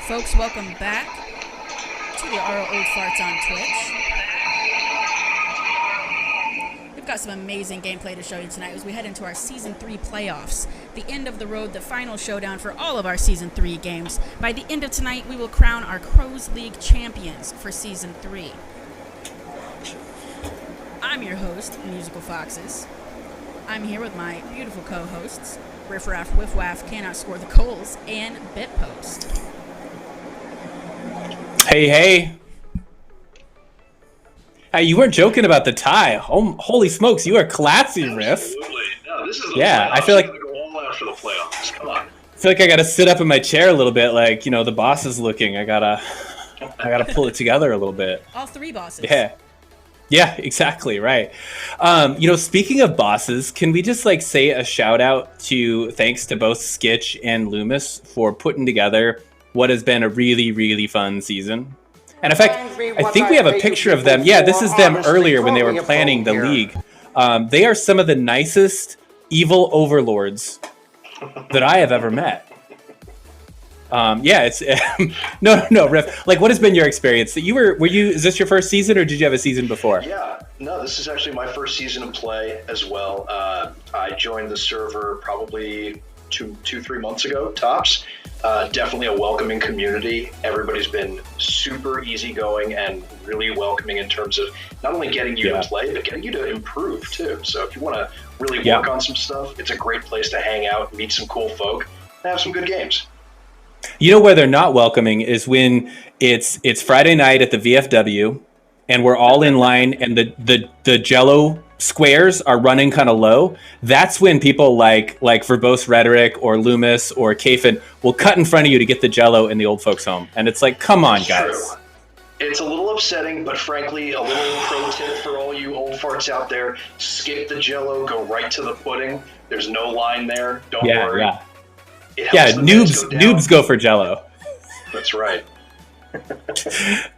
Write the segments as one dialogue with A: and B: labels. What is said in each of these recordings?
A: Folks, welcome back to the RO Old Farts on Twitch. We've got some amazing gameplay to show you tonight as we head into our Season 3 playoffs. The end of the road, the final showdown for all of our Season 3 games. By the end of tonight, we will crown our Crows League champions for Season 3. I'm your host, Musical Foxes. I'm here with my beautiful co-hosts, Riff Raff, Whiff Waff, Cannot Score the Goals, and Bitpost.
B: Hey. Hey, you weren't joking about the tie. Oh, holy smokes, you are classy, Riff.
C: Absolutely. No, this is the
B: yeah,
C: playoffs.
B: I feel like
C: go all out for the playoffs. Come on.
B: I feel like I gotta sit up in my chair a little bit, like, you know, the boss is looking. I gotta pull it together a little bit.
A: All three bosses.
B: Yeah, exactly, right. Speaking of bosses, can we just say a shout out to thanks to both Skitch and Loomis for putting together what has been a really, really fun season. And in fact, I think we have a picture of them. Yeah, this is them earlier when they were planning the league. They are some of the nicest evil overlords that I have ever met. It's no, Riff. What has been your experience? Is this your first season or did you have a season before?
C: Yeah, no, this is actually my first season of play as well. I joined the server probably 2-3 months ago, tops. Definitely a welcoming community. Everybody's been super easygoing and really welcoming in terms of not only getting you to play, but getting you to improve too. So if you want to really work on some stuff, it's a great place to hang out, meet some cool folk, and have some good games.
B: You know where they're not welcoming is when it's Friday night at the VFW and we're all in line and the Jello squares are running kind of low. That's when people like verbose rhetoric or Loomis or Kafin will cut in front of you to get the Jello in the old folks home. And it's like, come on, guys.
C: True. It's a little upsetting, but frankly, a little pro tip for all you old farts out there: skip the Jello, go right to the pudding. There's no line there. Don't worry.
B: Noobs go for Jello.
C: That's right.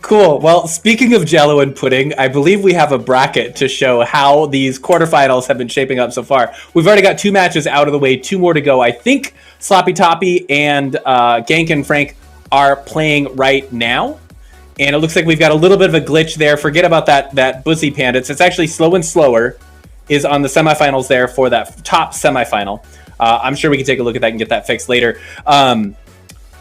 B: Cool. Well, speaking of Jello and pudding, I believe we have a bracket to show how these quarterfinals have been shaping up so far. We've already got 2 matches out of the way, 2 more to go. I think Sloppy Toppy and Gank and Frank are playing right now. And it looks like we've got a little bit of a glitch there. Forget about that Bussy Pandits. It's actually Slow and Slower is on the semifinals there for that top semifinal. I'm sure we can take a look at that and get that fixed later.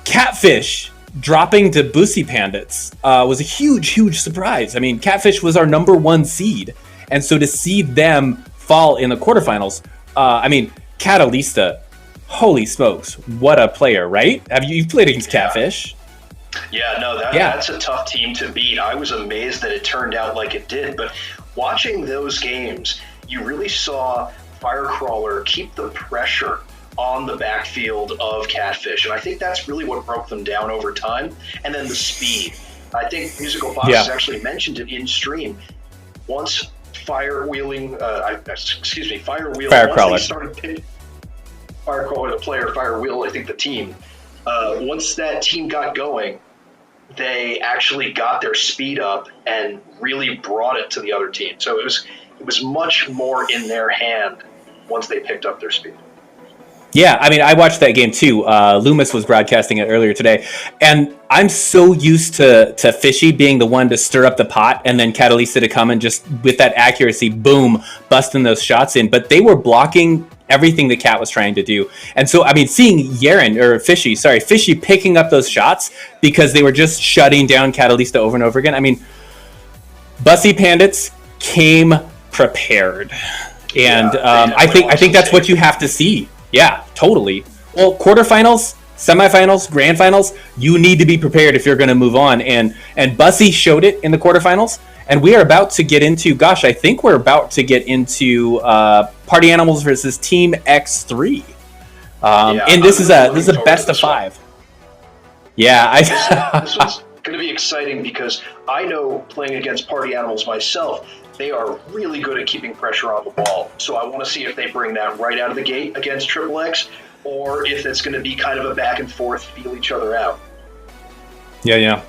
B: Catfish dropping to Bussy Pandits was a huge surprise. I mean, Catfish was our number 1 seed. And so to see them fall in the quarterfinals, Catalista, holy smokes, what a player, right? You've played against Catfish?
C: Yeah, no, that's a tough team to beat. I was amazed that it turned out like it did. But watching those games, you really saw Firecrawler keep the pressure on the backfield of Catfish, and I think that's really what broke them down over time. And then the speed. I think Musical Fox has actually mentioned it in stream. Once Firewheel, once they started pitching Firecrawler, the player, Firewheel, I think the team. Once that team got going, they actually got their speed up and really brought it to the other team. So it was much more in their hand once they picked up their speed.
B: Yeah, I mean, I watched that game too. Loomis was broadcasting it earlier today. And I'm so used to Fishy being the one to stir up the pot and then Catalisa to come and just, with that accuracy, boom, busting those shots in. But they were blocking everything the Cat was trying to do. And so, I mean, seeing Fishy picking up those shots because they were just shutting down Catalista over and over again. I mean, Bussy Pandits came prepared. And I think that's what you have to see. Yeah, totally. Well, quarterfinals, semifinals, grand finals, you need to be prepared if you're going to move on. And Bussy showed it in the quarterfinals. And we are about to get into, I think we're about to get into Party Animals versus Team X3. And this is a best of 5. Yeah,
C: this one's going to be exciting because I know playing against Party Animals myself, they are really good at keeping pressure on the ball. So I want to see if they bring that right out of the gate against Triple X, or if it's going to be kind of a back and forth, feel each other out.
B: Yeah.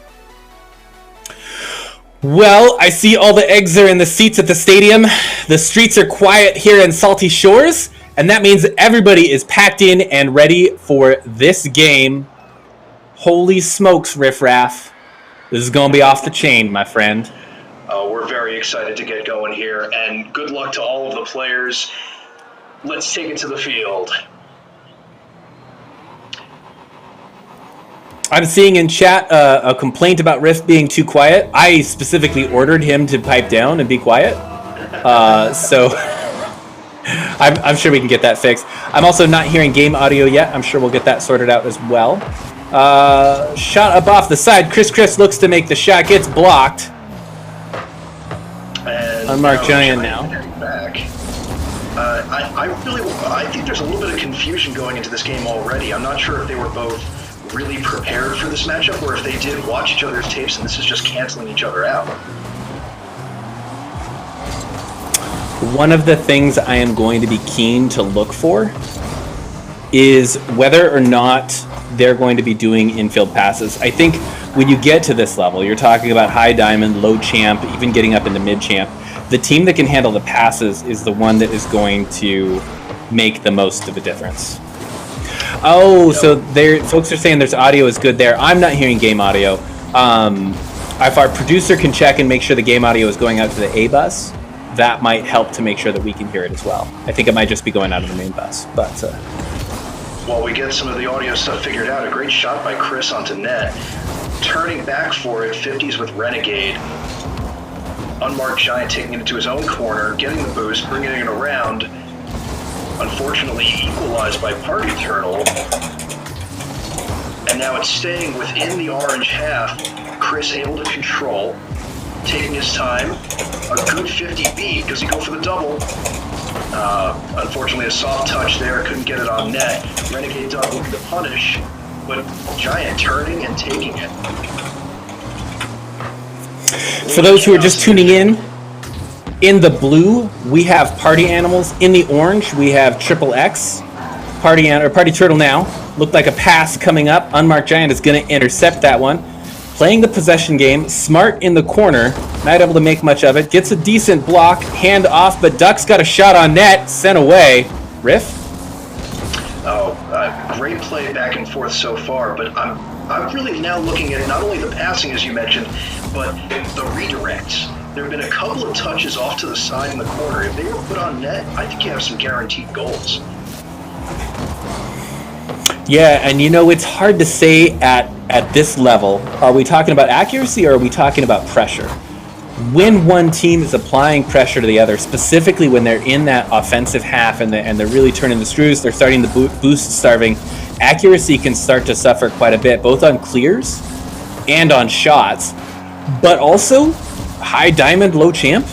B: Well, I see all the eggs are in the seats at the stadium. The streets are quiet here in Salty Shores, and that means everybody is packed in and ready for this game. Holy smokes, Riff Raff. This is going to be off the chain, my friend.
C: We're very excited to get going here, and good luck to all of the players. Let's take it to the field.
B: I'm seeing in chat a complaint about Riff being too quiet. I specifically ordered him to pipe down and be quiet. So I'm sure we can get that fixed. I'm also not hearing game audio yet. I'm sure we'll get that sorted out as well. Shot up off the side. Chris looks to make the shot. Gets blocked.
C: And
B: Unmarked Giant now.
C: Back. I think there's a little bit of confusion going into this game already. I'm not sure if they were both really prepared for this matchup or if they did watch each other's tapes and this is just canceling each other out.
B: One of the things I am going to be keen to look for is whether or not they're going to be doing infield passes. I think when you get to this level, you're talking about high diamond, low champ, even getting up into mid champ. The team that can handle the passes is the one that is going to make the most of a difference. Oh, so folks are saying there's audio is good there. I'm not hearing game audio. If our producer can check and make sure the game audio is going out to the A bus, that might help to make sure that we can hear it as well. I think it might just be going out of the main bus, but
C: while we get some of the audio stuff figured out, a great shot by Chris onto net. Turning back for it, 50s with Renegade. Unmarked Giant taking it into his own corner, getting the boost, bringing it around. Unfortunately equalized by Party Turtle. And now it's staying within the orange half. Chris able to control, taking his time. A good 50 beat. Does he go for the double? Unfortunately, a soft touch there. Couldn't get it on net. Renegade Dog looking to punish, but Giant turning and taking it.
B: For those who are just tuning in the blue, we have Party Animals. In the orange, we have Triple X. Party Turtle now. Looked like a pass coming up. Unmarked Giant is going to intercept that one. Playing the possession game, smart in the corner, not able to make much of it. Gets a decent block, hand off, but Duck's got a shot on net, sent away. Riff?
C: Great play back and forth so far, but I'm really now looking at not only the passing, as you mentioned, but the redirects. There have been a couple of touches off to the side in the corner. If they were put on net, I think you have some guaranteed goals.
B: Yeah, and it's hard to say at this level, are we talking about accuracy or are we talking about pressure? When one team is applying pressure to the other, specifically when they're in that offensive half and they're really turning the screws, they're starting the boost starving, accuracy can start to suffer quite a bit, both on clears and on shots, but also high diamond, low champ.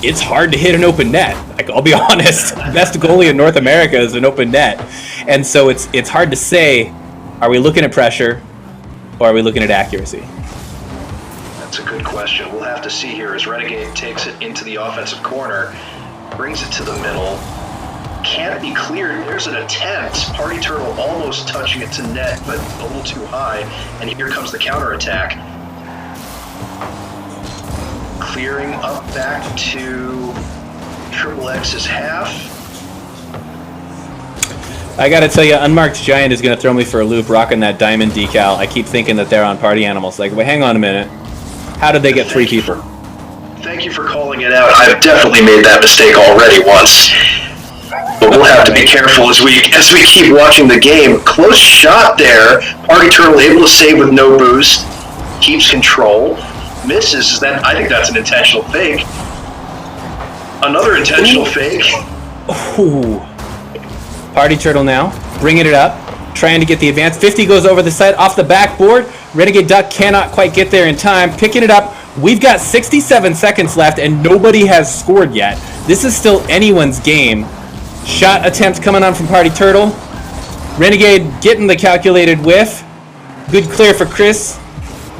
B: It's hard to hit an open net. Like, I'll be honest, best goalie in North America is an open net. And so it's hard to say, are we looking at pressure or are we looking at accuracy?
C: That's a good question. We'll have to see here as Renegade takes it into the offensive corner, brings it to the middle. Can't be cleared. There's an attempt. Party Turtle almost touching it to net, but a little too high. And here comes the counterattack. Clearing up back to Triple X's half.
B: I gotta tell you, Unmarked Giant is gonna throw me for a loop rocking that diamond decal. I keep thinking that they're on Party Animals. Like, wait, hang on a minute. How did they get three people?
C: Thank you for calling it out. I've definitely made that mistake already once. But we'll have to be careful as we keep watching the game. Close shot there. Party Turtle able to save with no boost. Keeps control. Misses. I think that's an intentional fake. Another intentional fake.
B: Ooh. Party Turtle now, bringing it up, trying to get the advance. 50 goes over the side, off the backboard. Renegade Duck cannot quite get there in time. Picking it up. We've got 67 seconds left, and nobody has scored yet. This is still anyone's game. Shot attempt coming on from Party Turtle. Renegade getting the calculated whiff. Good clear for Chris.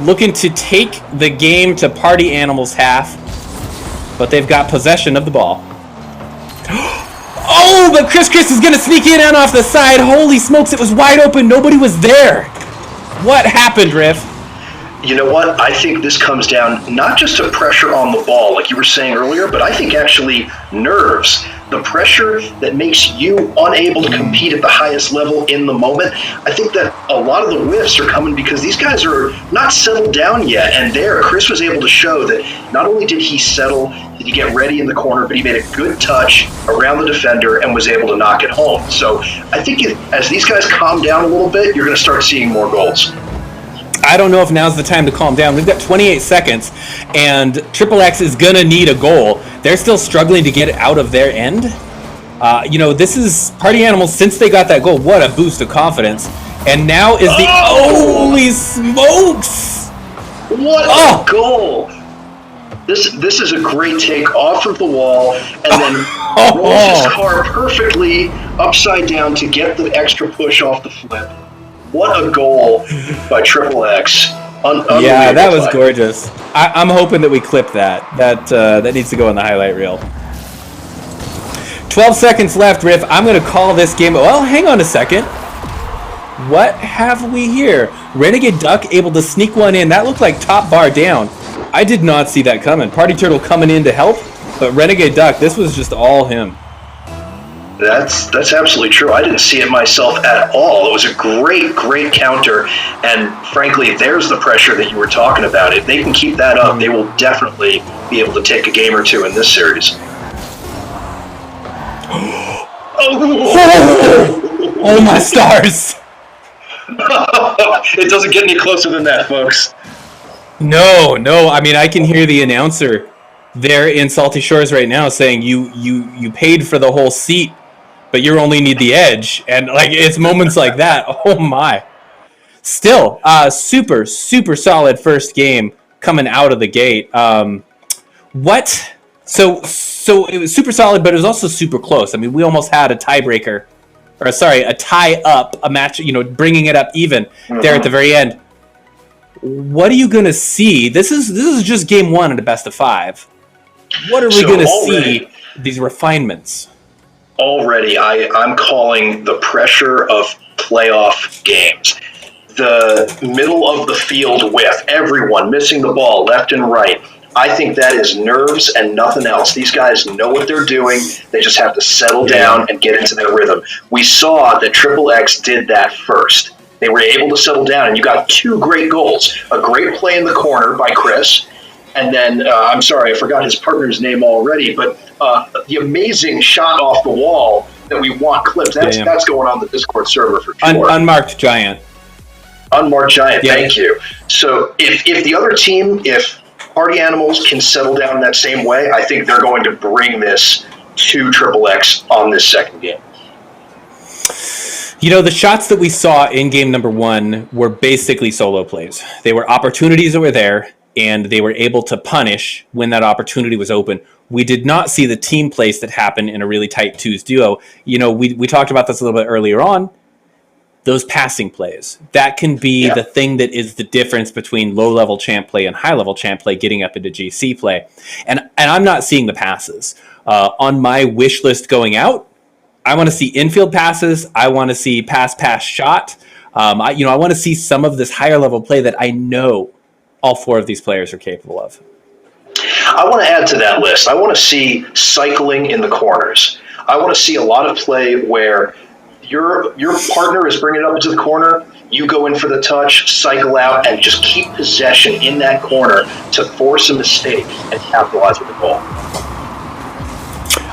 B: Looking to take the game to Party Animals half, but they've got possession of the ball. Oh, but Chris is going to sneak in and off the side. Holy smokes, it was wide open. Nobody was there. What happened, Riff?
C: You know what? I think this comes down not just to pressure on the ball, like you were saying earlier, but I think actually nerves. The pressure that makes you unable to compete at the highest level in the moment. I think that a lot of the whiffs are coming because these guys are not settled down yet. And Chris was able to show that not only did he settle, did he get ready in the corner, but he made a good touch around the defender and was able to knock it home. So I think as these guys calm down a little bit, you're going to start seeing more goals.
B: I don't know if now's the time to calm down. We've got 28 seconds, and Triple X is going to need a goal. They're still struggling to get it out of their end. This is Party Animals, since they got that goal, what a boost of confidence. And now is the... Holy smokes!
C: What a goal! This is a great take off of the wall, and then rolls his car perfectly upside down to get the extra push off the flip. What a goal by Triple X.
B: Yeah, that was gorgeous. I'm hoping that we clip that. That needs to go in the highlight reel. 12 seconds left, Riff. I'm going to call this game. Well, hang on a second. What have we here? Renegade Duck able to sneak one in. That looked like top bar down. I did not see that coming. Party Turtle coming in to help, but Renegade Duck, this was just all him.
C: That's absolutely true. I didn't see it myself at all. It was a great counter, and frankly, there's the pressure that you were talking about. If they can keep that up, they will definitely be able to take a game or two in this series.
B: Oh my stars!
C: It doesn't get any closer than that, folks.
B: No. I mean, I can hear the announcer there in Salty Shores right now saying you paid for the whole seat, but you only need the edge. And like, it's moments like that. Oh my. Still, super solid first game coming out of the gate. So it was super solid, but it was also super close. I mean, we almost had a tiebreaker, a tie up, a match, bringing it up even there at the very end. What are you going to see? This is just game one in a best of 5. What are we going to see these refinements?
C: Already, I'm calling the pressure of playoff games. The middle of the field with everyone missing the ball left and right. I think that is nerves and nothing else. These guys know what they're doing. They just have to settle down and get into their rhythm. We saw that Triple X did that first. They were able to settle down, and you got 2 great goals. A great play in the corner by Chris, and then, I'm sorry, I forgot his partner's name already, but the amazing shot off the wall that we want clipped. That's going on the Discord server for sure.
B: Unmarked Giant.
C: Unmarked Giant, thank you. So if the other team, if Party Animals can settle down that same way, I think they're going to bring this to Triple X on this second game.
B: The shots that we saw in game number 1 were basically solo plays. They were opportunities that were there, and they were able to punish when that opportunity was open. We did not see the team plays that happened in a really tight twos duo. We talked about this a little bit earlier on. Those passing plays, that can be the thing that is the difference between low-level champ play and high-level champ play getting up into GC play. And I'm not seeing the passes. On my wish list going out, I want to see infield passes. I want to see pass, shot. I want to see some of this higher-level play that I know all 4 of these players are capable of.
C: I want to add to that list. I want to see cycling in the corners. I want to see a lot of play where your partner is bringing it up into the corner, you go in for the touch, cycle out, and just keep possession in that corner to force a mistake and capitalize with the goal.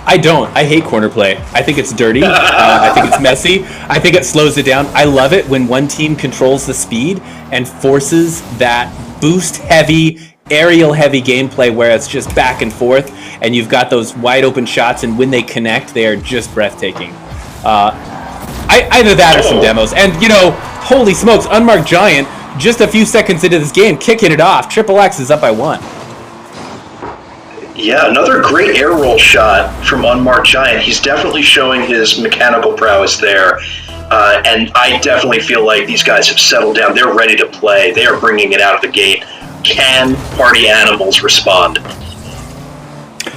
B: I don't. I hate corner play. I think it's dirty. I think it's messy. I think it slows it down. I love it when one team controls the speed and forces that boost-heavy, aerial-heavy gameplay where it's just back and forth, and you've got those wide-open shots, and when they connect, they are just breathtaking. Either that or some demos. And, holy smokes, Unmarked Giant, just a few seconds into this game, kicking it off. Triple X is up by 1.
C: Yeah, another great air roll shot from Unmarked Giant. He's definitely showing his mechanical prowess there. And I definitely feel like these guys have settled down. They're ready to play. They are bringing it out of the gate. Can Party Animals respond?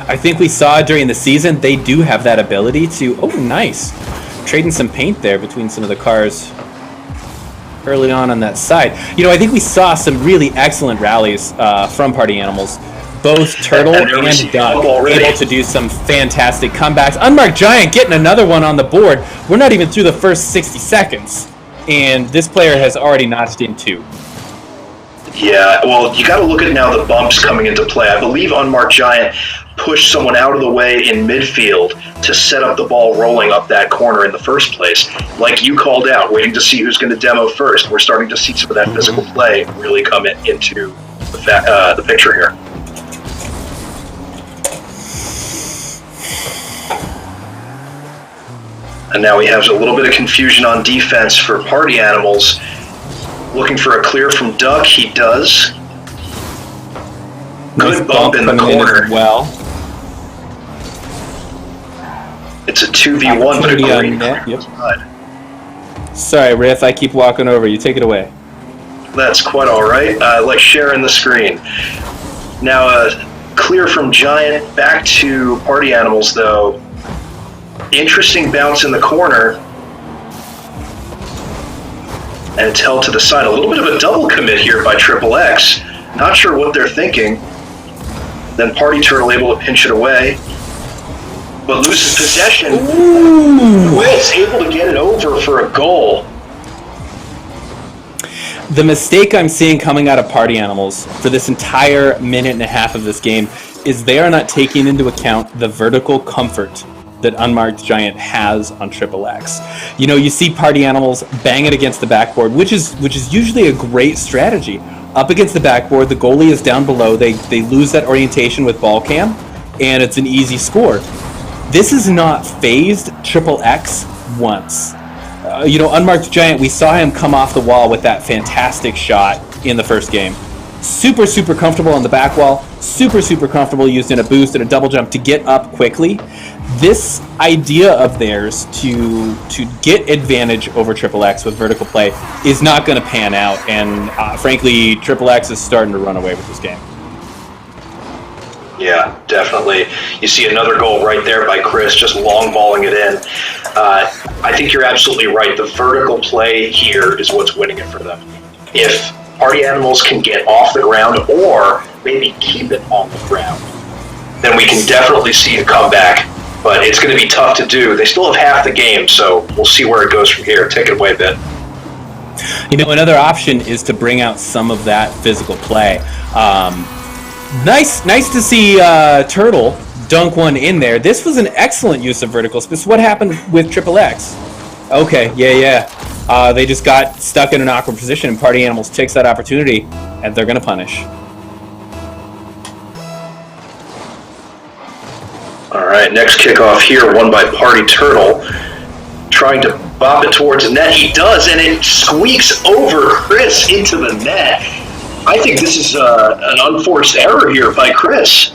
B: I think we saw during the season they do have that ability to... Oh, nice. Trading some paint there between some of the cars. early on that side. You know, I think we saw some really excellent rallies from Party Animals. Both Turtle and Duck able to do some fantastic comebacks. Unmarked Giant getting another one on the board. We're not even through the first 60 seconds, and this player has already notched in 2.
C: Yeah, well, you got to look at now the bumps coming into play. I believe Unmarked Giant pushed someone out of the way in midfield to set up the ball rolling up that corner in the first place. Like you called out, waiting to see who's going to demo first. We're starting to see some of that physical play really come into the picture here. And now we have a little bit of confusion on defense for Party Animals. Looking for a clear from Duck. He does. Good bump in the corner.
B: Well,
C: it's a 2v1, but a great
B: yep. Sorry, Riff, I keep walking over. You take it away.
C: That's quite all right. Like sharing the screen. Now, clear from Giant. Back to Party Animals, though. Interesting bounce in the corner. And it's held to the side. A little bit of a double commit here by XXX. Not sure what they're thinking. Then Party Turtle able to pinch it away. But loses possession. Witt's able to get it over for a goal.
B: The mistake I'm seeing coming out of Party Animals for this entire minute and a half of this game is they are not taking into account the vertical comfort that Unmarked Giant has on XXX. You know, you see Party Animals bang it against the backboard, which is usually a great strategy. Up against the backboard, the goalie is down below, they lose that orientation with ball cam, and it's an easy score. This is not phased XXX once. You know, Unmarked Giant, we saw him come off the wall with that fantastic shot in the first game. Super, super comfortable on the back wall, super, super comfortable using a boost and a double jump to get up quickly. This idea of theirs to get advantage over XXX with vertical play is not going to pan out, and frankly, XXX is starting to run away with this game.
C: Yeah, definitely. You see another goal right there by Chris, just long balling it in. I think you're absolutely right. The vertical play here is what's winning it for them. If Party Animals can get off the ground or maybe keep it on the ground, then we can definitely see the comeback. But it's going to be tough to do. They still have half the game, so we'll see where it goes from here. Take it away, Ben.
B: You know, another option is to bring out some of that physical play. Nice to see Turtle dunk one in there. This was an excellent use of vertical space. What happened with XXX? Okay, yeah. They just got stuck in an awkward position, and Party Animals takes that opportunity, and they're going to punish.
C: All right, next kickoff here, won by Party Turtle. Trying to bop it towards the net. He does, and it squeaks over Chris into the net. I think this is an unforced error here by Chris.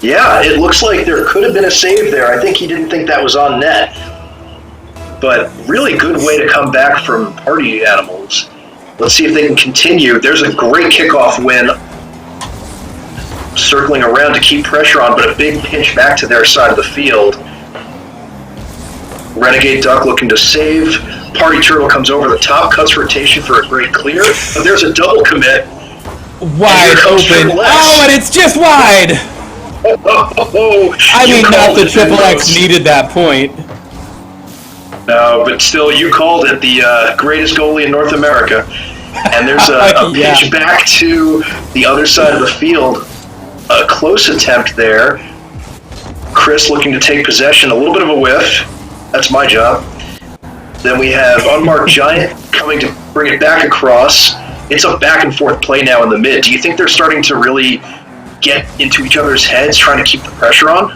C: Yeah, it looks like there could have been a save there. I think he didn't think that was on net. But really good way to come back from Party Animals. Let's see if they can continue. There's a great kickoff win. Circling around to keep pressure on, but a big pinch back to their side of the field. Renegade Duck looking to save. Party Turtle comes over the top, cuts rotation for a great clear. But there's a double commit.
B: Wide open. Oh, and it's just wide! I mean, not that XXX needed that point.
C: No, but still, you called it the greatest goalie in North America. And there's a pitch back to the other side of the field. A close attempt there. Chris looking to take possession. A little bit of a whiff. That's my job. Then we have Unmarked Giant coming to bring it back across. It's a back and forth play now in the mid. Do you think they're starting to really get into each other's heads, trying to keep the pressure on?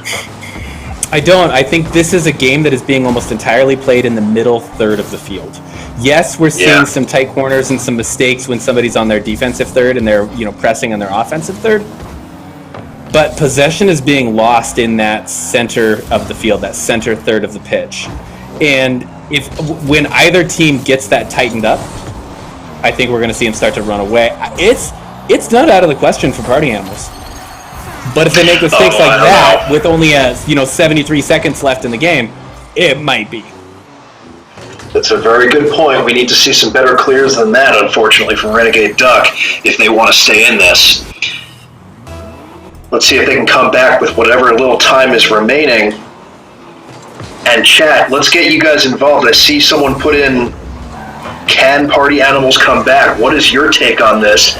B: I don't. I think this is a game that is being almost entirely played in the middle third of the field. Yes, we're seeing some tight corners and some mistakes when somebody's on their defensive third and they're, pressing on their offensive third. But possession is being lost in that center of the field, that center third of the pitch. And when either team gets that tightened up, I think we're going to see them start to run away. It's not out of the question for Party Animals. But if they make mistakes like that with only 73 seconds left in the game, it might be.
C: That's a very good point. We need to see some better clears than that, unfortunately, from Renegade Duck if they want to stay in this. Let's see if they can come back with whatever little time is remaining. And chat, let's get you guys involved. I see someone put in, can Party Animals come back? What is your take on this?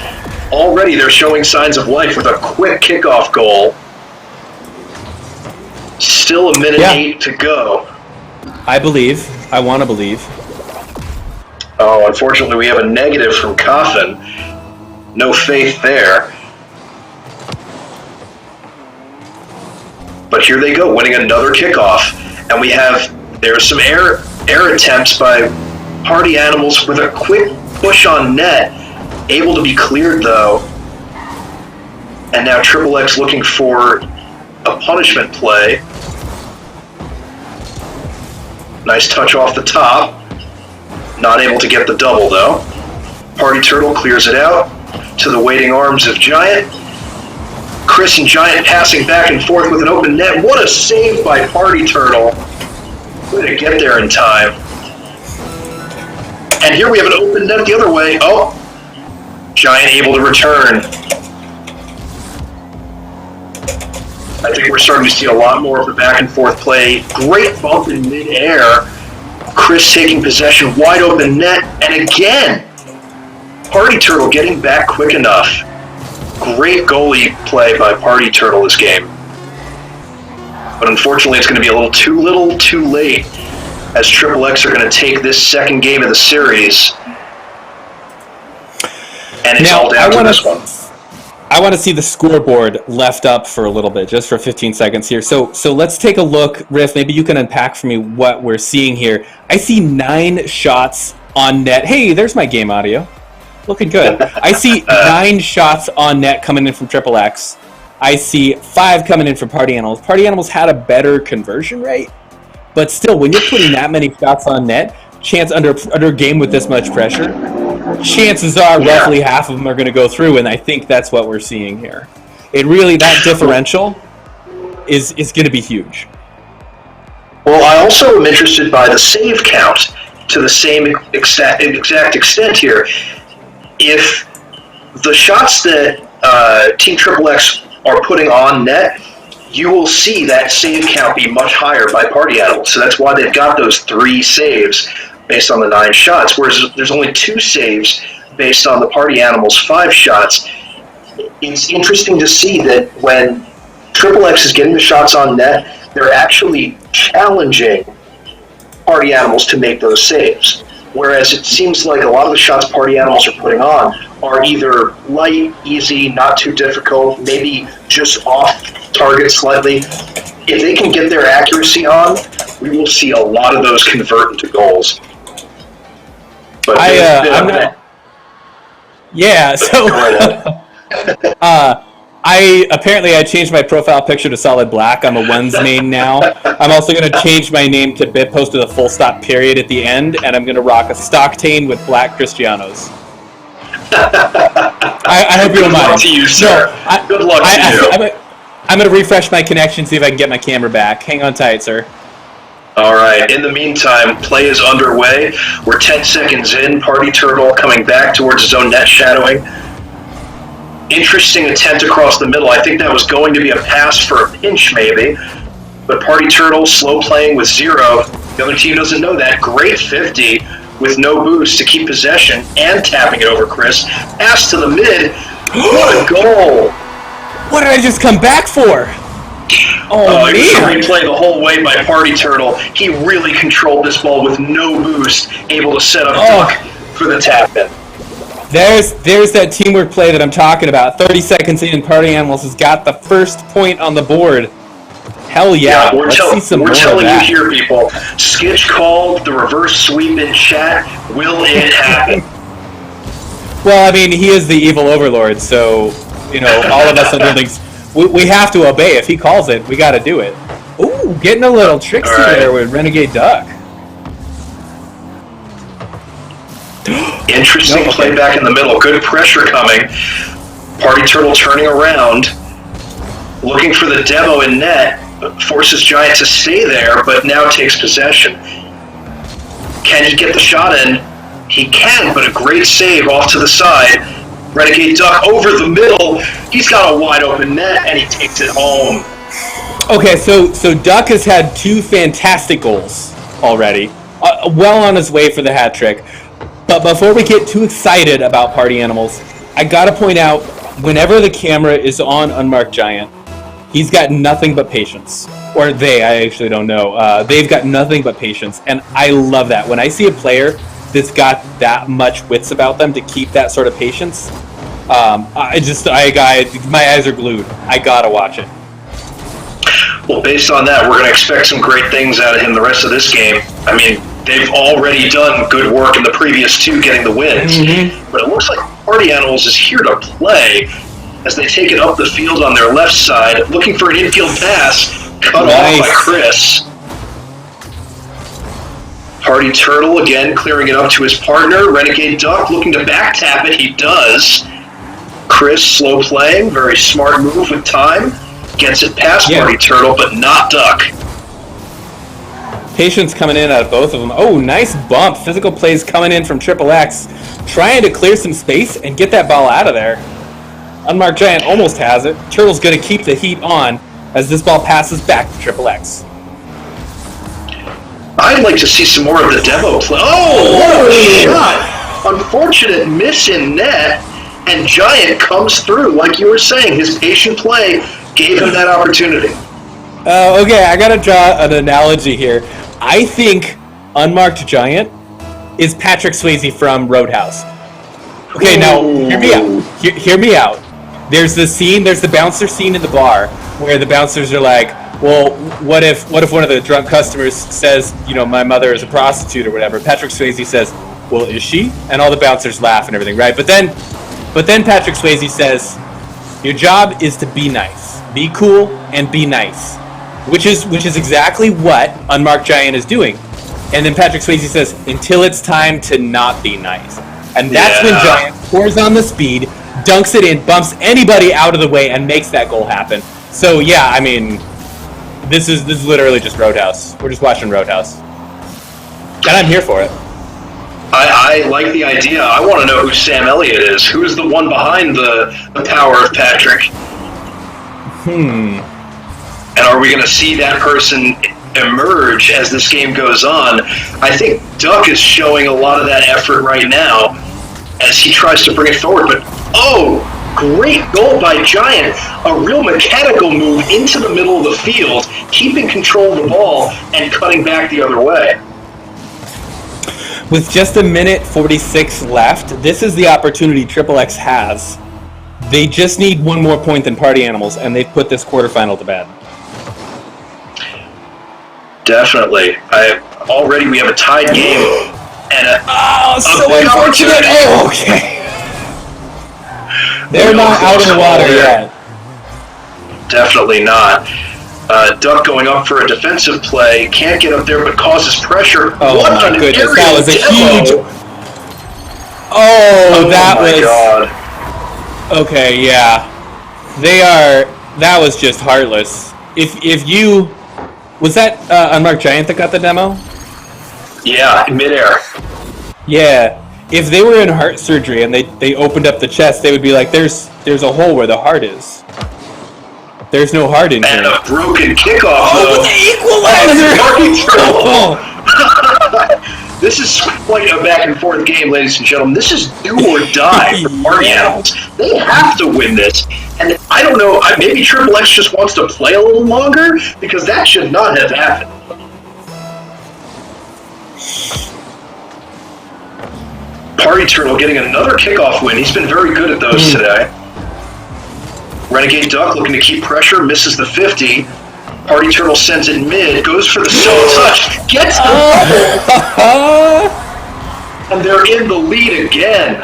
C: Already they're showing signs of life with a quick kickoff goal. Still a minute 8 to go.
B: I believe. I want to believe.
C: Oh, unfortunately, we have a negative from Coffin. No faith there. But here they go, winning another kickoff. And we have, there's some air attempts by Party Animals with a quick push on net. Able to be cleared, though. And now Triple X looking for a punishment play. Nice touch off the top. Not able to get the double, though. Party Turtle clears it out to the waiting arms of Giant. Chris and Giant passing back and forth with an open net. What a save by Party Turtle. Way to get there in time. And here we have an open net the other way. Oh, Giant able to return. I think we're starting to see a lot more of the back and forth play. Great bump in midair. Chris taking possession, wide open net, and again, Party Turtle getting back quick enough. Great goalie play by Party Turtle this game. But unfortunately, it's going to be a little too late, as Triple X are going to take this second game of the series. And it's all down to this one.
B: I want to see the scoreboard left up for a little bit, just for 15 seconds here. So let's take a look, Riff. Maybe you can unpack for me what we're seeing here. I see 9 shots on net. Hey, there's my game audio. Looking good. I see 9 shots on net coming in from Triple X. I see 5 coming in from Party Animals. Party Animals had a better conversion rate, but still, when you're putting that many shots on net, chance under a game with this much pressure, chances are roughly half of them are going to go through, and I think that's what we're seeing here. It really, that differential is going to be huge.
C: Well, I also am interested by the save count to the same exact extent here. If the shots that Team Triple X are putting on net, you will see that save count be much higher by Party Animals. So that's why they've got those 3 saves based on the 9 shots, whereas there's only 2 saves based on the Party Animals' 5 shots. It's interesting to see that when Triple X is getting the shots on net, they're actually challenging Party Animals to make those saves. Whereas it seems like a lot of the shots Party Animals are putting on are either light, easy, not too difficult, maybe just off target slightly. If they can get their accuracy on, we will see a lot of those convert into goals. But
B: I changed my profile picture to solid black. I'm a ones main now. I'm also going to change my name to Bitpost with a full stop period at the end, and I'm going to rock a Stocktain with black Cristianos. I hope you don't mind.
C: Good luck to you, sir. Good luck to you.
B: I'm going to refresh my connection, see if I can get my camera back. Hang on tight, sir.
C: All right. In the meantime, play is underway. We're 10 seconds in. Party Turtle coming back towards his own net shadowing. Interesting attempt across the middle. I think that was going to be a pass for a pinch, maybe. But Party Turtle slow playing with 0. The other team doesn't know that. Great 50 with no boost to keep possession and tapping it over Chris. Pass to the mid. What a goal!
B: What did I just come back for? Oh, man.
C: Replay the whole way by Party Turtle. He really controlled this ball with no boost, able to set up Duck for the tap-in.
B: There's that teamwork play that I'm talking about. 30 seconds in, Party Animals has got the first point on the board. Hell yeah.
C: We're telling you here, people. Skitch called the reverse sweep in chat. Will it happen?
B: Well, I mean, he is the evil overlord, so, you know, all of us underlings, we have to obey. If he calls it, we got to do it. Ooh, getting a little tricksy there with Renegade Duck.
C: Interesting play back in the middle. Good pressure coming. Party Turtle turning around, looking for the demo in net, forces Giant to stay there, but now takes possession. Can he get the shot in? He can, but a great save off to the side. Renegade Duck over the middle. He's got a wide open net, and he takes it home.
B: Okay, so Duck has had 2 fantastic goals already. Well on his way for the hat trick. But before we get too excited about Party Animals, I gotta point out, whenever the camera is on Unmarked Giant, he's got nothing but patience. Or they, I actually don't know. They've got nothing but patience, and I love that. When I see a player that's got that much wits about them to keep that sort of patience, my eyes are glued. I gotta watch it.
C: Well, based on that, we're going to expect some great things out of him the rest of this game. I mean, they've already done good work in the previous 2 getting the wins, but it looks like Party Animals is here to play as they take it up the field on their left side, looking for an infield pass, cut off by Chris. Party Turtle again clearing it up to his partner. Renegade Duck looking to back tap it. He does. Chris slow playing, very smart move with time. Gets it past Party Turtle, but not Duck.
B: Patience coming in out of both of them. Oh, nice bump. Physical plays coming in from Triple X. Trying to clear some space and get that ball out of there. Unmarked Giant almost has it. Turtle's going to keep the heat on as this ball passes back to Triple X.
C: I'd like to see some more of the demo play. Oh, what a shot! Unfortunate miss in net, and Giant comes through. Like you were saying, his patient play gave him that opportunity.
B: Okay, I gotta draw an analogy here. I think Unmarked Giant is Patrick Swayze from Roadhouse. Okay, now hear me out. Hear me out. There's the bouncer scene in the bar where the bouncers are like, well, what if one of the drunk customers says, my mother is a prostitute or whatever? Patrick Swayze says, well, is she? And all the bouncers laugh and everything, right? But then Patrick Swayze says, your job is to be nice. Be cool and be nice. Which is exactly what Unmarked Giant is doing. And then Patrick Swayze says, until it's time to not be nice. And that's when Giant pours on the speed, dunks it in, bumps anybody out of the way, and makes that goal happen. So yeah, I mean, this is literally just Roadhouse. We're just watching Roadhouse. And I'm here for it.
C: I like the idea. I want to know who Sam Elliott is. Who's the one behind the power of Patrick? And are we going to see that person emerge as this game goes on? I think Duck is showing a lot of that effort right now as he tries to bring it forward. But, great goal by Giant. A real mechanical move into the middle of the field, keeping control of the ball and cutting back the other way.
B: With just 1:46 left, this is the opportunity Triple X has. They just need one more point than Party Animals, and they've put this quarterfinal to bed.
C: Definitely. Already we have a tied game and a
B: so
C: big
B: unfortunate.
C: opportunity.
B: Okay. They're not out of the water yet.
C: Definitely not. Duck going up for a defensive play, can't get up there but causes pressure.
B: Oh
C: what
B: my goodness, that was a huge...
C: God.
B: Okay, yeah. That was just heartless. If you... Was that Unmarked Giant that got the demo?
C: Yeah, in midair.
B: Yeah. If they were in heart surgery and they opened up the chest, they would be like, there's a hole where the heart is. There's no heart in here.
C: And a broken kickoff.
B: Oh, the equalizer!
C: This is quite a back and forth game, ladies and gentlemen. This is do or die for Party Animals. They have to win this. And I don't know, maybe Triple X just wants to play a little longer, because that should not have happened. Party Turtle getting another kickoff win. He's been very good at those today. Renegade Duck looking to keep pressure, misses the 50. Party Turtle sends it mid, goes for the solo touch, gets the and they're in the lead again.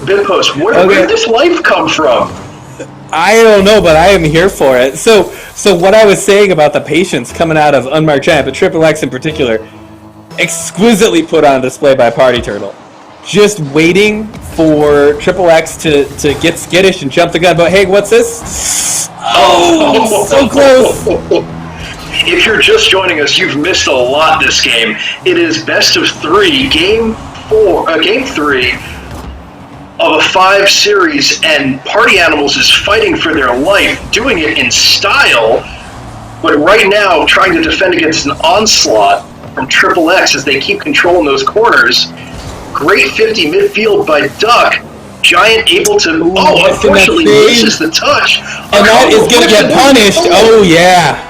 C: Bitpost, where did this life come from?
B: I don't know, but I am here for it. So what I was saying about the patience coming out of Unmarked Giant, but Triple X in particular, exquisitely put on display by Party Turtle. Just waiting for Triple X to get skittish and jump the gun. But hey, what's this? Oh, so close.
C: If you're just joining us, you've missed a lot this game. It is best of 3, game 3 of a 5 series, and Party Animals is fighting for their life, doing it in style, but right now trying to defend against an onslaught from Triple X as they keep controlling those corners. Great 50 midfield by Duck. Giant able to, unfortunately misses the touch.
B: And that is going to get punished. Oh, yeah.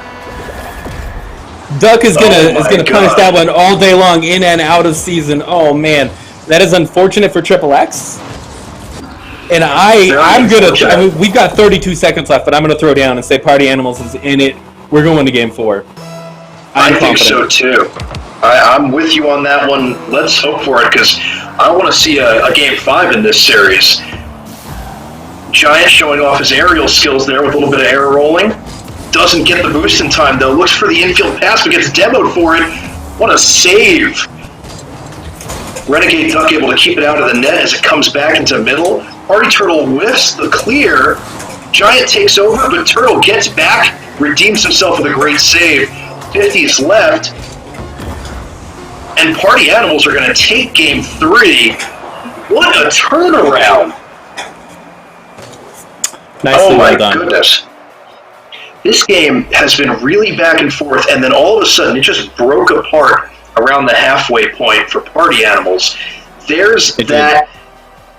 B: Duck is gonna punish that one all day long, in and out of season. Oh, man. That is unfortunate for Triple X. And we've got 32 seconds left, but I'm going to throw down and say Party Animals is in it. We're going to game 4.
C: I think so too. I'm with you on that one. Let's hope for it, because I want to see a game 5 in this series. Giant showing off his aerial skills there with a little bit of air rolling. Doesn't get the boost in time though. Looks for the infield pass, but gets demoed for it. What a save! Renegade Duck able to keep it out of the net as it comes back into middle. Party Turtle whiffs the clear. Giant takes over, but Turtle gets back, redeems himself with a great save. 50's left. And Party Animals are going to take game 3. What a turnaround!
B: Nicely well done.
C: Oh my goodness. This game has been really back and forth, and then all of a sudden it just broke apart around the halfway point for Party Animals. There's that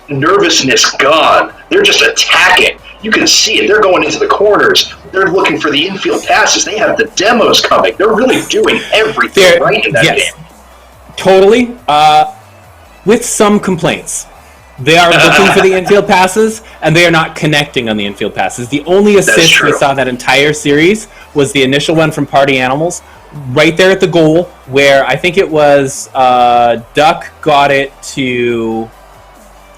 C: nervousness gone. They're just attacking. You can see it. They're going into the corners. They're looking for the infield passes. They have the demos coming. They're really doing everything right in that game.
B: Totally. With some complaints. They are looking for the infield passes, and they are not connecting on the infield passes. The only assist we saw that entire series was the initial one from Party Animals, right there at the goal, where I think it was Duck got it to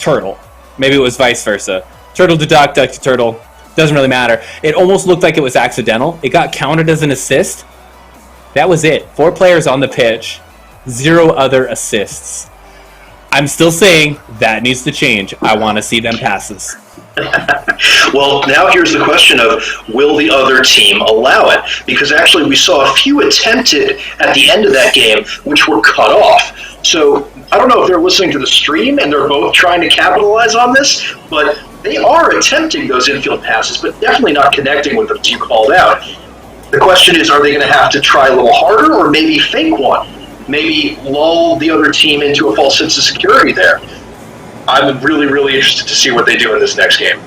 B: Turtle. Maybe it was vice versa. Turtle to Duck, Duck to Turtle. Doesn't really matter. It almost looked like it was accidental. It got counted as an assist. That was it. 4 players on the pitch. 0 other assists. I'm still saying that needs to change. I want to see them passes.
C: Well, now here's the question of, will the other team allow it? Because actually we saw a few attempted at the end of that game, which were cut off. So I don't know if they're listening to the stream and they're both trying to capitalize on this, but they are attempting those infield passes, but definitely not connecting with them, as you called out. The question is, are they going to have to try a little harder or maybe fake one? Maybe lull the other team into a false sense of security there. I'm really, really interested to see what they do in this next game.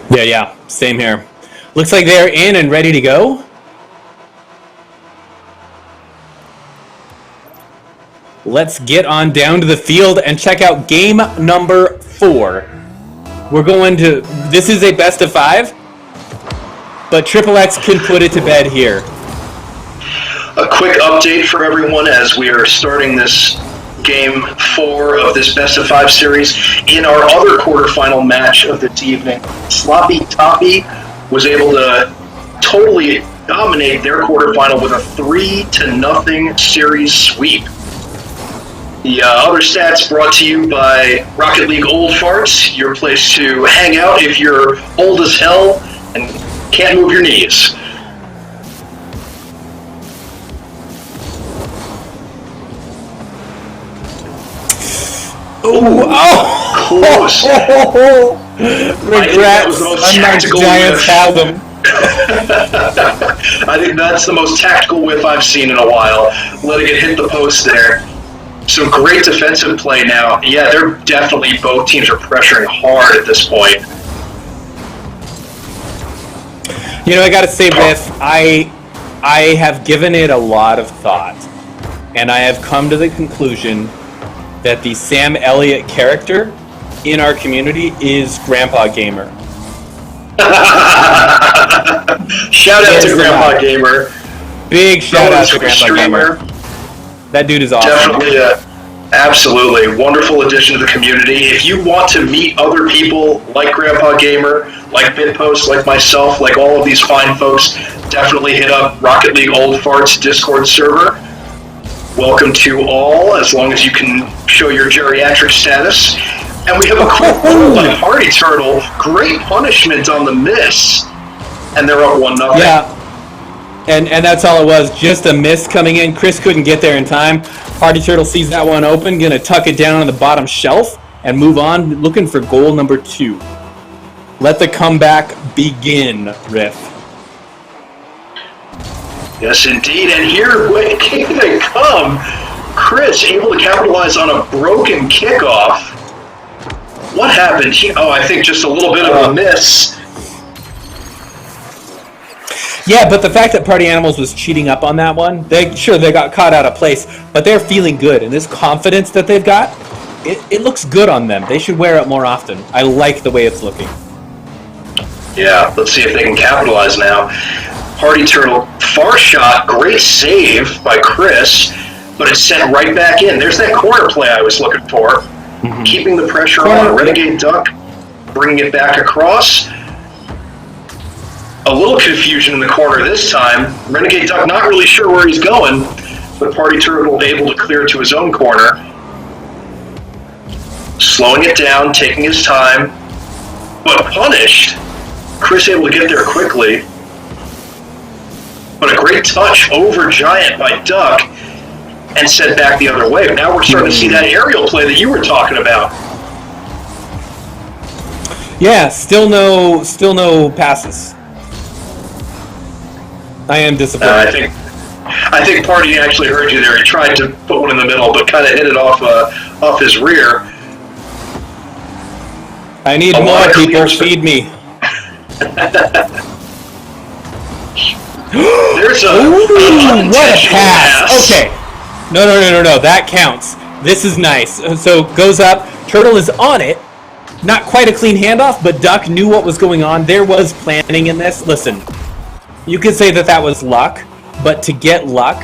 B: Yeah, same here. Looks like they're in and ready to go. Let's get on down to the field and check out game number 4. We're going to... This is a best of 5, but Triple X can put it to bed here.
C: A quick update for everyone as we are starting this game 4 of this best of 5 series. In our other quarterfinal match of this evening, Sloppy Toppy was able to totally dominate their quarterfinal with a 3-0 series sweep. The other stats brought to you by Rocket League Old Farts, your place to hang out if you're old as hell and can't move your knees. Close.
B: Regrets. Unmarked Giants have them.
C: I think that's the most tactical whiff I've seen in a while. Letting it hit the post there. Some great defensive play now. Yeah, they're definitely, both teams are pressuring hard at this point.
B: You know, I gotta say, Biff, I have given it a lot of thought, and I have come to the conclusion that the Sam Elliott character in our community is Grandpa Gamer.
C: Shout out to Grandpa Gamer.
B: Big shout out to Grandpa Gamer. That dude is awesome.
C: Definitely, absolutely. Wonderful addition to the community. If you want to meet other people like Grandpa Gamer, like Bitpost, like myself, like all of these fine folks, definitely hit up Rocket League Old Farts Discord server. Welcome to all, as long as you can show your geriatric status. And we have a quick goal by Party Turtle. Great punishment on the miss. And they're up 1-0.
B: Yeah. And that's all it was, just a miss coming in. Chris couldn't get there in time. Party Turtle sees that one open, gonna tuck it down on the bottom shelf and move on, looking for goal number 2. Let the comeback begin, Riff.
C: Yes, indeed. And here they come. Chris able to capitalize on a broken kickoff. What happened? I think just a little bit of a miss.
B: Yeah, but the fact that Party Animals was cheating up on that one, they got caught out of place, but they're feeling good. And this confidence that they've got, it looks good on them. They should wear it more often. I like the way it's looking.
C: Yeah, let's see if they can capitalize now. Party Turtle, far shot, great save by Chris, but it's sent right back in. There's that corner play I was looking for. Mm-hmm. Keeping the pressure on. Renegade Duck, bringing it back across. A little confusion in the corner this time. Renegade Duck not really sure where he's going, but Party Turtle able to clear to his own corner. Slowing it down, taking his time, but punished. Chris able to get there quickly. But a great touch over Giant by Duck and sent back the other way. Now we're starting to see that aerial play that you were talking about.
B: Yeah, still no passes. I am disappointed.
C: I think Party actually heard you there. He tried to put one in the middle, but kind of hit it off his rear.
B: I need more people. Feed me.
C: There's
B: what a pass. Okay. No. That counts. This is nice. So goes up. Turtle is on it. Not quite a clean handoff, but Duck knew what was going on. There was planning in this. Listen, you could say that was luck, but to get luck,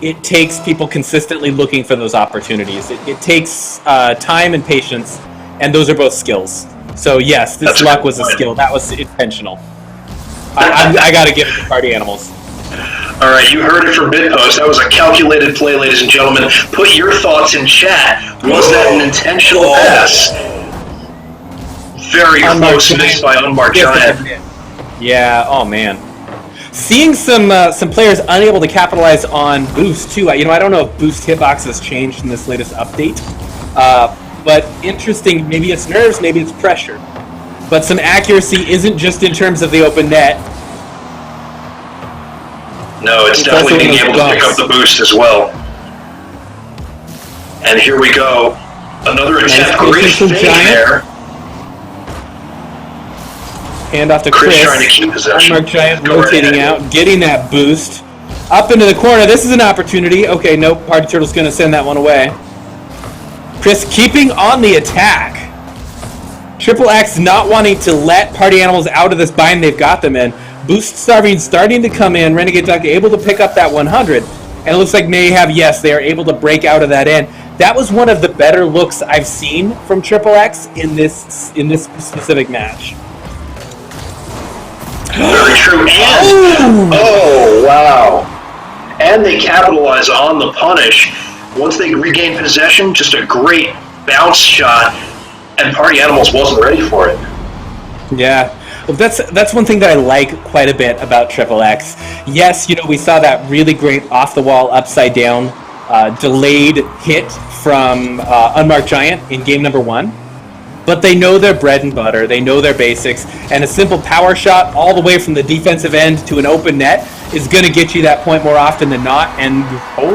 B: it takes people consistently looking for those opportunities. It takes time and patience, and those are both skills. So yes, this luck was a skill. That was intentional. I got to give it to Party Animals.
C: All right, you heard it from Bitpost. That was a calculated play, ladies and gentlemen. Put your thoughts in chat. Was that an intentional pass? Very close miss by Unmarked Giant.
B: Yeah, oh man. Seeing some players unable to capitalize on boost too. I don't know if boost hitbox has changed in this latest update, but interesting. Maybe it's nerves, maybe it's pressure. But some accuracy isn't just in terms of the open net.
C: No, it's definitely being able to pick up the boost as well. And here we go. Another attempt. Great fake there.
B: Hand off to Chris.
C: Trying to keep possession.
B: Unmarked Giant rotating out, getting that boost. Up into the corner. This is an opportunity. Okay, nope. Party Turtle's going to send that one away. Chris keeping on the attack. Triple X not wanting to let Party Animals out of this bind they've got them in. Boost starting to come in. Renegade Duck able to pick up that 100. And it looks like they are able to break out of that end. That was one of the better looks I've seen from Triple X in this specific match.
C: Very true. And, wow. And they capitalize on the punish. Once they regain possession, just a great bounce shot, and Party Animals wasn't ready for it.
B: Yeah. Well, that's one thing that I like quite a bit about Triple X. Yes, we saw that really great off-the-wall, upside-down, delayed hit from Unmarked Giant in game number 1. But they know their bread and butter, they know their basics, and a simple power shot all the way from the defensive end to an open net is going to get you that point more often than not. And,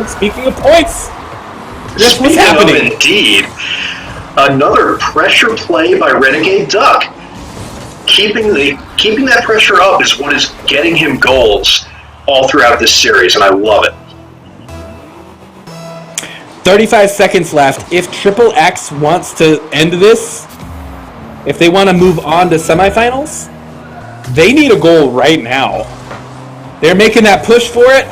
B: speaking of points, this was happening.
C: Indeed. Another pressure play by Renegade Duck. Keeping that pressure up is what is getting him goals all throughout this series, and I love it.
B: 35 seconds left. If Triple X wants to end this, if they want to move on to semifinals, they need a goal right now. They're making that push for it.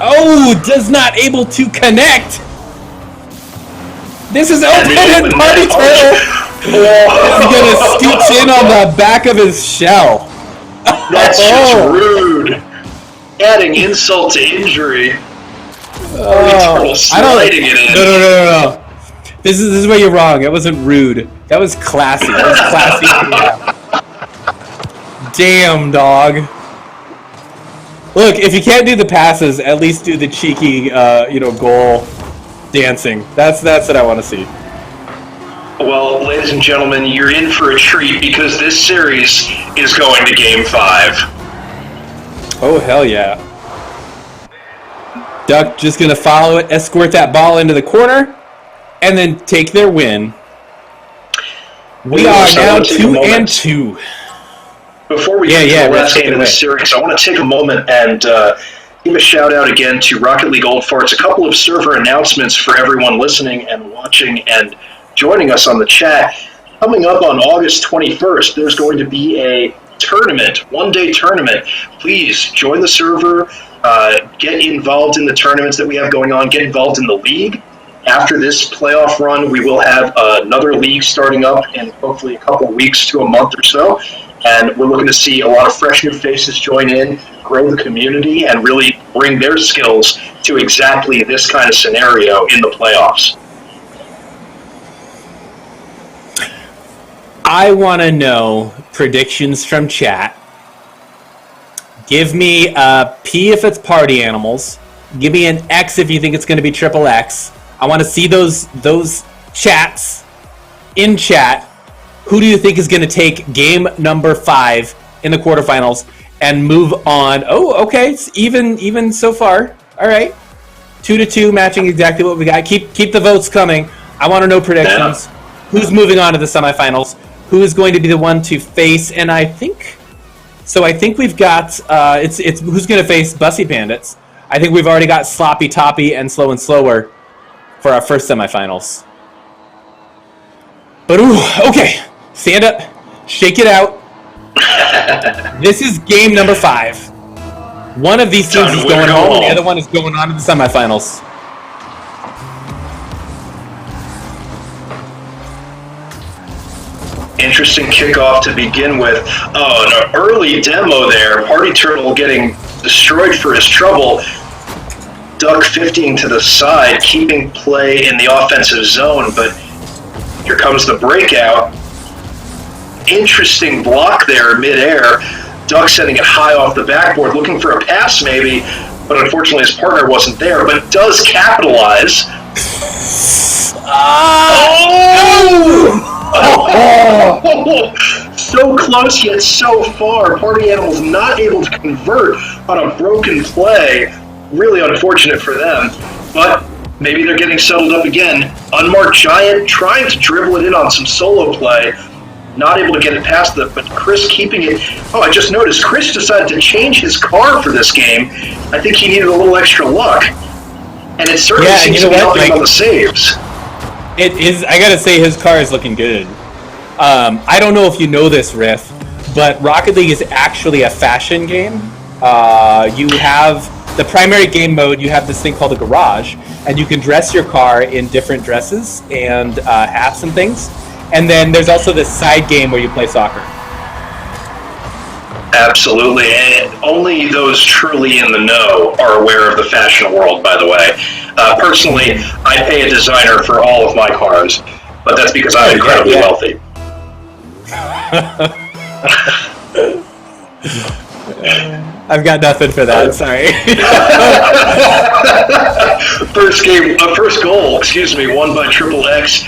B: Does not able to connect. This is open and Party Turtle is going to scooch in on the back of his shell.
C: That's just rude. Adding insult to injury. Sliding it in.
B: No. This is where you're wrong. It wasn't rude. That was classy. Damn, dog. Look, if you can't do the passes, at least do the cheeky, goal dancing. That's what I want to see.
C: Well, ladies and gentlemen, you're in for a treat because this series is going to Game 5.
B: Oh, hell yeah. Duck just going to follow it, escort that ball into the corner, and then take their win. We are now 2-2.
C: Before we get to the last game of the series, I want to take a moment and give a shout out again to Rocket League Old Farts. A couple of server announcements for everyone listening and watching and joining us on the chat. Coming up on August 21st, there's going to be a tournament, one-day tournament. Please join the server, get involved in the tournaments that we have going on, get involved in the league. After this playoff run, we will have another league starting up in hopefully a couple weeks to a month or so. And we're looking to see a lot of fresh new faces join in, grow the community, and really bring their skills to exactly this kind of scenario in the playoffs.
B: I want to know predictions from chat. Give me a P if it's party animals. Give me an X if you think it's going to be triple X. I want to see those chats in chat. Who do you think is going to take game number 5 in the quarterfinals and move on? Oh, okay. It's even so far. All right. 2-2, matching exactly what we got. Keep the votes coming. I want to know predictions. Yeah. Who's moving on to the semifinals? Who is going to be the one to face? And I think we've got it's who's going to face Bussy Bandits. I think we've already got Sloppy Toppy and Slow and Slower for our first semifinals. But okay, stand up, shake it out. This is game number 5. One of these teams is going home, and the other one is going on to the semifinals.
C: Interesting kickoff to begin with. Oh, an early demo there. Party Turtle getting destroyed for his trouble. Duck 15 to the side, keeping play in the offensive zone, but here comes the breakout. Interesting block there midair. Duck setting it high off the backboard, looking for a pass maybe, but unfortunately his partner wasn't there, but does capitalize. So close yet so far. Party Animals not able to convert on a broken play. Really unfortunate for them, but maybe they're getting settled up again. Unmarked Giant trying to dribble it in on some solo play. Not able to get it past but Chris keeping it. Oh, I just noticed Chris decided to change his car for this game. I think he needed a little extra luck. And it certainly seems to be helping him on the saves.
B: It is. I gotta say, his car is looking good. I don't know if you know this, Riff, but Rocket League is actually a fashion game. You have the primary game mode. You have this thing called the garage, and you can dress your car in different dresses and hats and things. And then there's also this side game where you play soccer.
C: Absolutely, and only those truly in the know are aware of the fashion world, by the way. Personally, I pay a designer for all of my cars, but that's because I'm incredibly wealthy.
B: I've got nothing for that, sorry.
C: First goal, won by Triple X.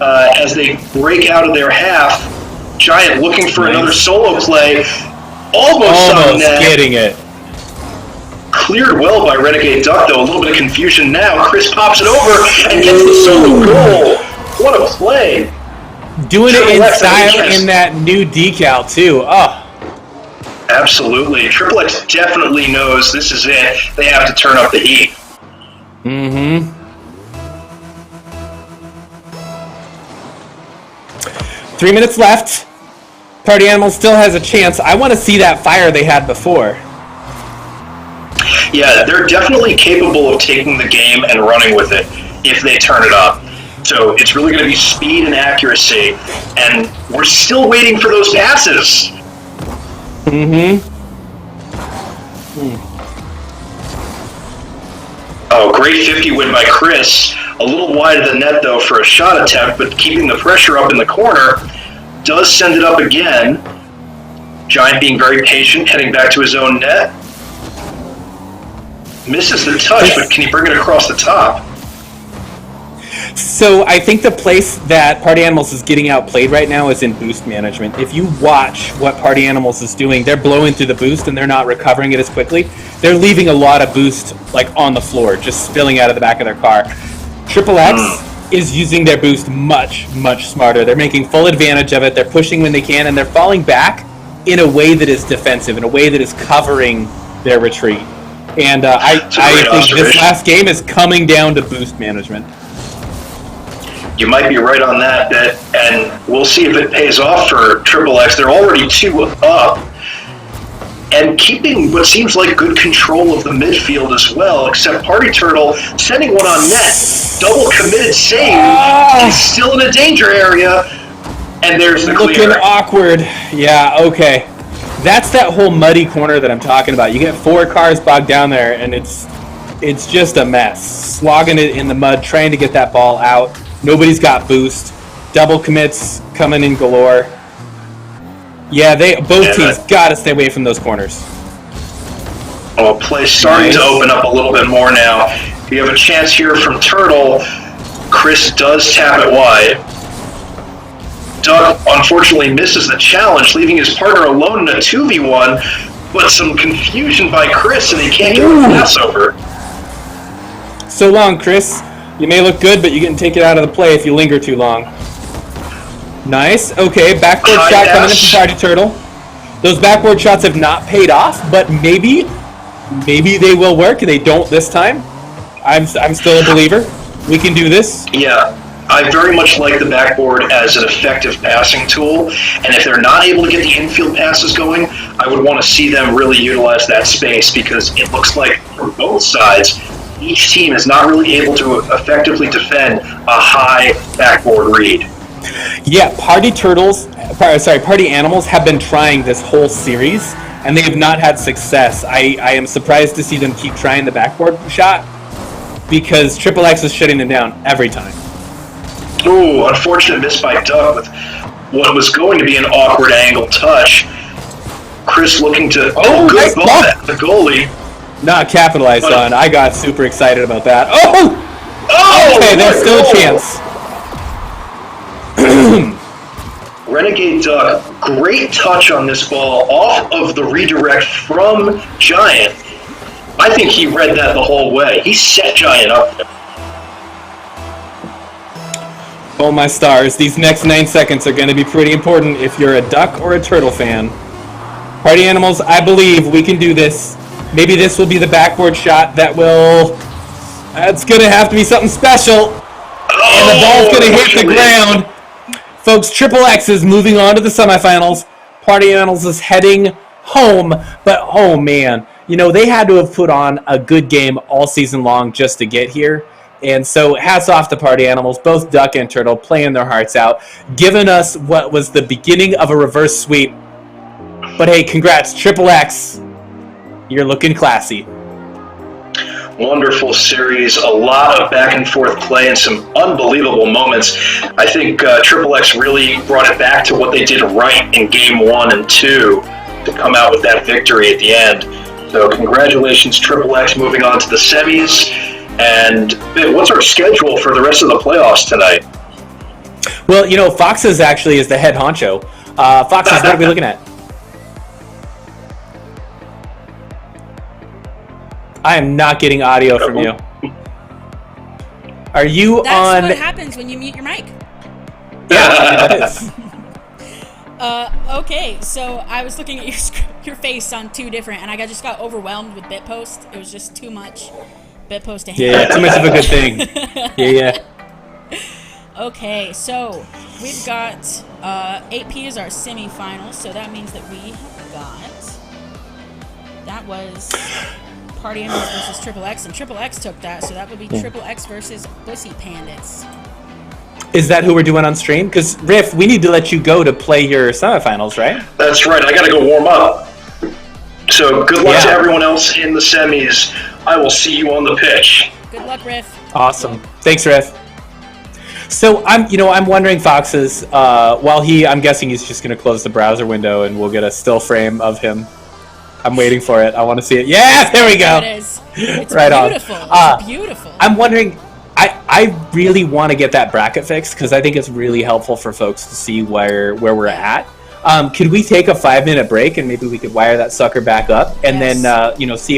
C: As they break out of their half, Giant looking for another solo play. Almost
B: getting it.
C: Cleared well by Renegade Duck, though. A little bit of confusion now. Chris pops it over and gets the solo goal. What a play.
B: Doing it in style in that new decal, too. Oh.
C: Absolutely. Triple X definitely knows this is it. They have to turn up the heat.
B: Mm-hmm. 3 minutes left. Party Animal still has a chance. I want to see that fire they had before.
C: Yeah, they're definitely capable of taking the game and running with it if they turn it up. So it's really going to be speed and accuracy, and we're still waiting for those passes.
B: Mm-hmm.
C: Oh, great 50 win by Chris. A little wide of the net, though, for a shot attempt, but keeping the pressure up in the corner. Does send it up again. Giant being very patient, heading back to his own net. Misses the touch, but can he bring it across the top?
B: So I think the place that Party Animals is getting outplayed right now is in boost management. If you watch what Party Animals is doing, they're blowing through the boost and they're not recovering it as quickly. They're leaving a lot of boost like on the floor, just spilling out of the back of their car. Triple X is using their boost much, much smarter. They're making full advantage of it. They're pushing when they can, and they're falling back in a way that is defensive, in a way that is covering their retreat. And I think this last game is coming down to boost management.
C: You might be right on that, and we'll see if it pays off for Triple X. They're already 2 up, and keeping what seems like good control of the midfield as well, except Party Turtle sending one on net. Double committed save. He's still in a danger area, and there's the clear.
B: Looking awkward. Yeah, okay. That's that whole muddy corner that I'm talking about. You get 4 cars bogged down there, and it's just a mess. Slogging it in the mud, trying to get that ball out. Nobody's got boost. Double commits coming in galore. Yeah, both teams got to stay away from those corners.
C: Oh, play starting to open up a little bit more now. You have a chance here from Turtle. Chris does tap it wide. Doug unfortunately misses the challenge, leaving his partner alone in a 2v1, but some confusion by Chris, and he can't get the pass over.
B: So long, Chris. You may look good, but you can take it out of the play if you linger too long. Nice. Okay, backboard shot coming in from Party Turtle. Those backboard shots have not paid off, but maybe they will work. They don't this time. I'm still a believer. We can do this.
C: Yeah. I very much like the backboard as an effective passing tool, and if they're not able to get the infield passes going, I would want to see them really utilize that space, because it looks like from both sides, each team is not really able to effectively defend a high backboard read.
B: Yeah, Party Animals have been trying this whole series, and they have not had success. I am surprised to see them keep trying the backboard shot, because Triple X is shutting them down every time.
C: Ooh, unfortunate miss by Doug with what was going to be an awkward angle touch. Chris looking to good ball at the goalie.
B: Not capitalized on. I got super excited about that. Okay, there's still a chance.
C: Renegade Duck, great touch on this ball off of the redirect from Giant. I think he read that the whole way. He set Giant up there.
B: Oh my stars, these next 9 seconds are going to be pretty important if you're a Duck or a Turtle fan. Party Animals, I believe we can do this. Maybe this will be the backboard shot that will... That's going to have to be something special. And the ball's going to hit the ground. Folks, Triple X is moving on to the semifinals. Party Animals is heading home. But, oh man, you know, they had to have put on a good game all season long just to get here. And so hats off to Party Animals, both Duck and Turtle playing their hearts out, giving us what was the beginning of a reverse sweep. But hey, congrats, Triple X. You're looking classy.
C: Wonderful series, a lot of back and forth play and some unbelievable moments. I think Triple X really brought it back to what they did right in game 1 and 2 to come out with that victory at the end. So congratulations, Triple X, moving on to the semis. And what's our schedule for the rest of the playoffs tonight?
B: Well, you know, Fox's actually is the head honcho. Fox's, what are we looking at? I am not getting audio from you. Are you on?
A: That's what happens when you mute your mic.
B: Yeah, that is.
A: Okay, so I was looking at your face on 2 different, and I just got overwhelmed with Bitpost. It was just too much Bitpost to handle.
B: Yeah, too much of a good thing. Yeah.
A: Okay, so we've got 8P is our semifinals, so that means that we have got. That was Party Animals versus Triple X, and Triple X took that, so that would be Triple X versus Bussy Pandits.
B: Is that who we're doing on stream? Because, Riff, we need to let you go to play your semifinals, right?
C: That's right. I got to go warm up. So good luck to everyone else in the semis. I will see you on the pitch.
A: Good luck, Riff.
B: Awesome. Thanks, Riff. So I'm wondering, Fox's, while I'm guessing he's just going to close the browser window and we'll get a still frame of him. I'm waiting for it. I want to see it. Yeah, there we go.
A: There it is. It's
B: Right on.
A: beautiful. It's beautiful.
B: I'm wondering, I really want to get that bracket fixed because I think it's really helpful for folks to see where we're at. Could we take a 5-minute break and maybe we could wire that sucker back up and then see